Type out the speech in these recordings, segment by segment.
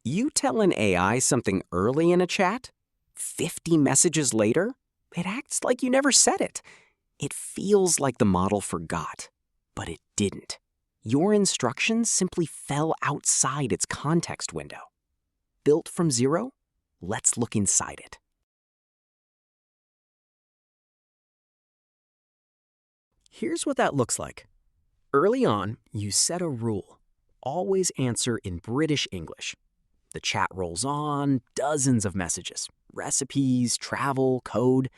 You tell an AI something early in a chat, 50 messages later, it acts like you never said it. It feels like the model forgot, but it didn't. Your instructions simply fell outside its context window. Built from zero? Let's look inside it. Here's what that looks like. Early on, you set a rule. Always answer in British English. The chat rolls on, dozens of messages, recipes, travel, code.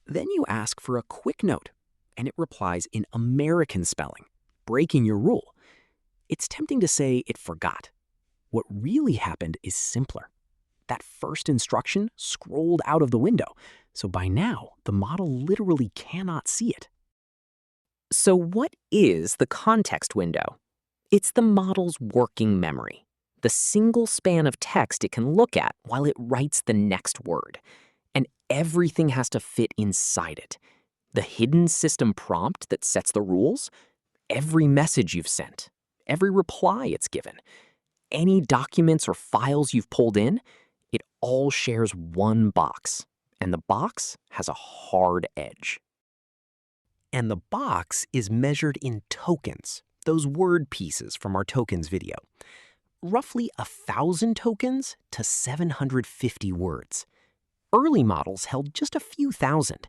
Then you ask for a quick note, and it replies in American spelling, breaking your rule. It's tempting to say it forgot. What really happened is simpler. That first instruction scrolled out of the window, so by now, the model literally cannot see it. So what is the context window? It's the model's working memory, the single span of text it can look at while it writes the next word. And everything has to fit inside it. The hidden system prompt that sets the rules, every message you've sent, every reply it's given, any documents or files you've pulled in, it all shares one box. And the box has a hard edge. And the box is measured in tokens, those word pieces from our tokens video. Roughly 1,000 tokens to 750 words. Early models held just a few thousand.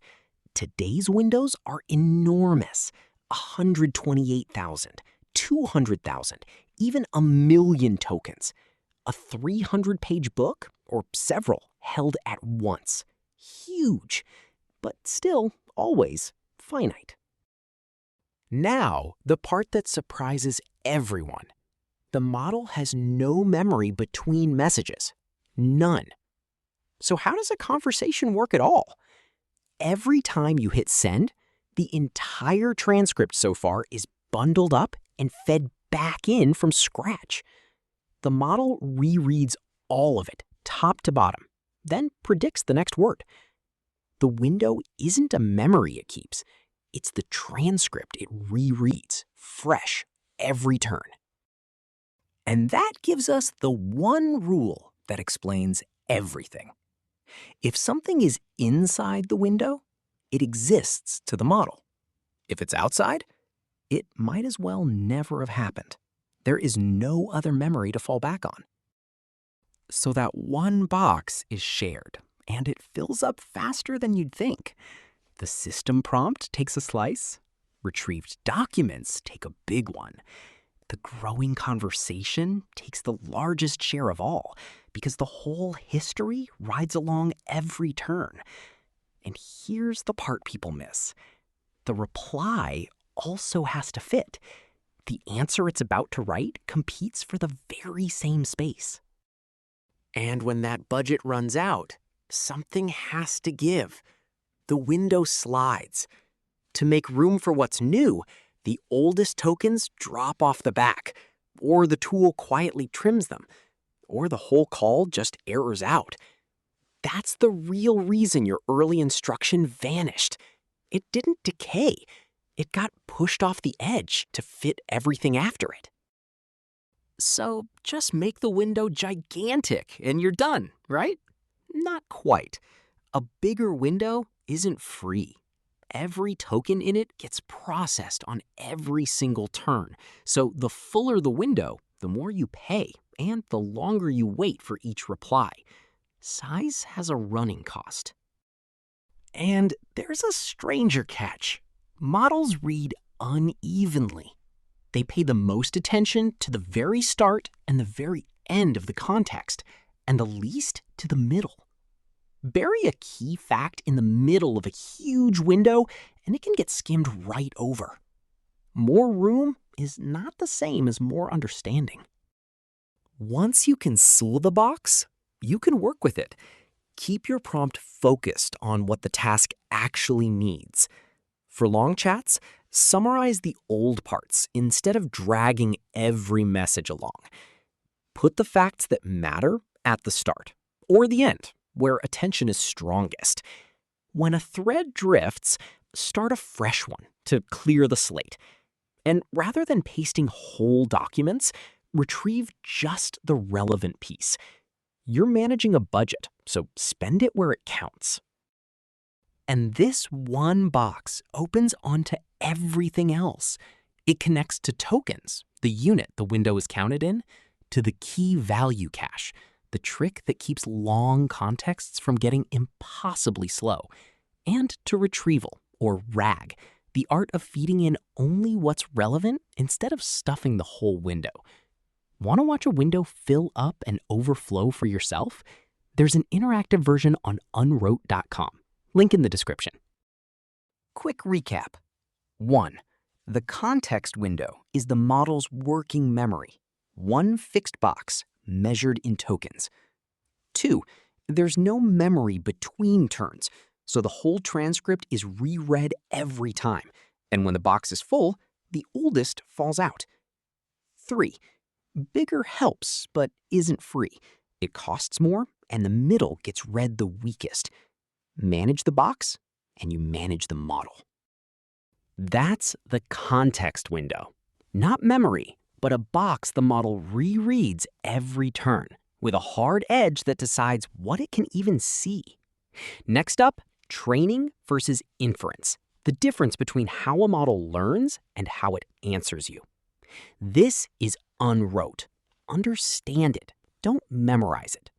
Today's windows are enormous. 128,000, 200,000, even 1,000,000 tokens. A 300-page book, or several, held at once. Huge, but still always finite. Now, the part that surprises everyone. The model has no memory between messages. None. So how does a conversation work at all? Every time you hit send, the entire transcript so far is bundled up and fed back in from scratch. The model rereads all of it, top to bottom, then predicts the next word. The window isn't a memory it keeps. It's the transcript it rereads, fresh, every turn. And that gives us the one rule that explains everything. If something is inside the window, it exists to the model. If it's outside, it might as well never have happened. There is no other memory to fall back on. So that one box is shared, and it fills up faster than you'd think. The system prompt takes a slice. Retrieved documents take a big one. The growing conversation takes the largest share of all because the whole history rides along every turn. And here's the part people miss. The reply also has to fit. The answer it's about to write competes for the very same space. And when that budget runs out, something has to give. The window slides. To make room for what's new, the oldest tokens drop off the back, or the tool quietly trims them, or the whole call just errors out. That's the real reason your early instruction vanished. It didn't decay. It got pushed off the edge to fit everything after it. So just make the window gigantic and you're done, right? Not quite. A bigger window isn't free. Every token in it gets processed on every single turn. So the fuller the window, the more you pay, and the longer you wait for each reply. Size has a running cost. And there's a stranger catch. Models read unevenly. They pay the most attention to the very start and the very end of the context, and the least to the middle. Bury a key fact in the middle of a huge window, and it can get skimmed right over. More room is not the same as more understanding. Once you can sew the box, you can work with it. Keep your prompt focused on what the task actually needs. For long chats, summarize the old parts instead of dragging every message along. Put the facts that matter at the start or the end, where attention is strongest. When a thread drifts, start a fresh one to clear the slate. And rather than pasting whole documents, retrieve just the relevant piece. You're managing a budget, so spend it where it counts. And this one box opens onto everything else. It connects to tokens, the unit the window is counted in, to the key value cache, the trick that keeps long contexts from getting impossibly slow, and to retrieval, or RAG, the art of feeding in only what's relevant instead of stuffing the whole window. Want to watch a window fill up and overflow for yourself? There's an interactive version on Unrote.com. Link in the description. Quick recap. 1. The context window is the model's working memory. One fixed box, measured in tokens. 2. There's no memory between turns, so the whole transcript is reread every time, and when the box is full, the oldest falls out. 3. Bigger helps, but isn't free. It costs more, and the middle gets read the weakest. Manage the box, and you manage the model. That's the context window. Not memory, but a box the model rereads every turn, with a hard edge that decides what it can even see. Next up, training versus inference. The difference between how a model learns and how it answers you. This is Unrote. Understand it. Don't memorize it.